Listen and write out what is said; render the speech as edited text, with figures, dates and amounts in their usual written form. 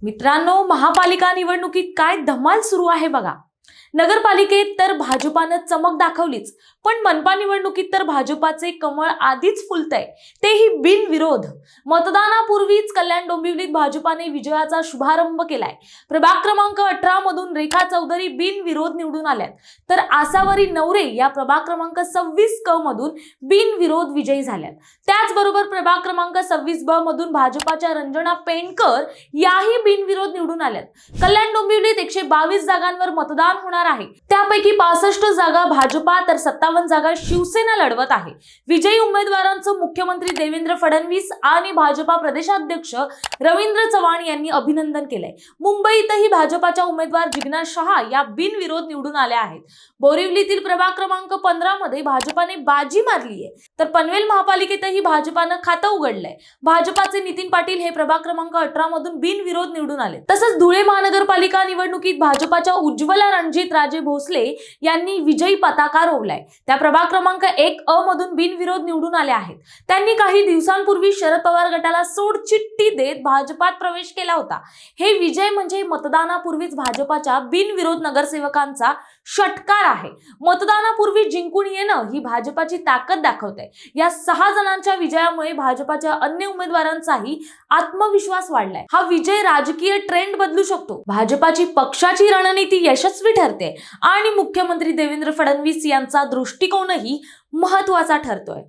मित्रांनो, महापालिका निवडणुकीत काय धमाल सुरू आहे बघा। नगरपालिकेत तर भाजपानं चमक दाखवलीच, पण मनपा निवडणुकीत तर भाजपाचे कमळ आधीच फुलतंय, तेही बिनविरोध। मतदानापूर्वीच कल्याण डोंबिवलीत भाजपाने विजयाचा शुभारंभ केलाय। प्रभाग क्रमांक 18 मधून रेखा चौधरी बिनविरोध निवडून आल्यात, तर आसावरी नवरे या प्रभाग क्रमांक 26 क मधून बिनविरोध विजयी झाल्यात। त्याचबरोबर प्रभाग क्रमांक 26 ब मधून भाजपाच्या रंजना पेंडकर याही बिनविरोध निवडून आल्यात। कल्याण डोंबिवलीत 122 जागांवर मतदान होणार आहे, त्यापैकी 65 जागा भाजपा तर 57 जागा शिवसेना लढवत आहे। विजयी उमेदवारांचं मुख्यमंत्री देवेंद्र फडणवीस आणि भाजपा प्रदेशाध्यक्ष रवींद्र चव्हाण यांनी अभिनंदन केलंय। मुंबईतही भाजपाच्या उमेदवार जिग्ना शहा या बिनविरोध निवडून आल्या आहेत। बोरिवलीतील प्रभाग क्रमांक 15 मध्ये भाजपाने बाजी मारली आहे, तर पनवेल महापालिकेतही भाजपानं खातं उघडलंय। भाजपाचे नितीन पाटील हे प्रभाग क्रमांक 18 मधून बिनविरोध निवडून आले। तसंच धुळे महानगरपालिका निवडणुकीत भाजपाच्या उज्ज्वला रणजित राजे भोसले यांनी विजयी पताका रोवलाय। त्या प्रभाग क्रमांक 1 अ मधून बिनविरोध निवडून आले आहेत। त्यांनी काही दिवसांपूर्वी शरद पवार गटाला सोडचिठ्ठी देत भाजपात प्रवेश केला होता। हे विजय म्हणजे मतदानापूर्वीच भाजपाच्या बिनविरोध नगरसेवकांचा षटकार आहे। मतदानापूर्वी जिंकून येणं ही भाजपाची ताकद दाखवते। या 6 जणांच्या विजयामुळे भाजपाच्या अन्य उमेदवारांचाही आत्मविश्वास वाढलाय। हा विजय राजकीय ट्रेंड बदलू शकतो। भाजपाची पक्षाची रणनीती यशस्वी ठरते आणि मुख्यमंत्री देवेंद्र फडणवीस यांचा दृष्टिकोनही महत्त्वाचा ठरतोय।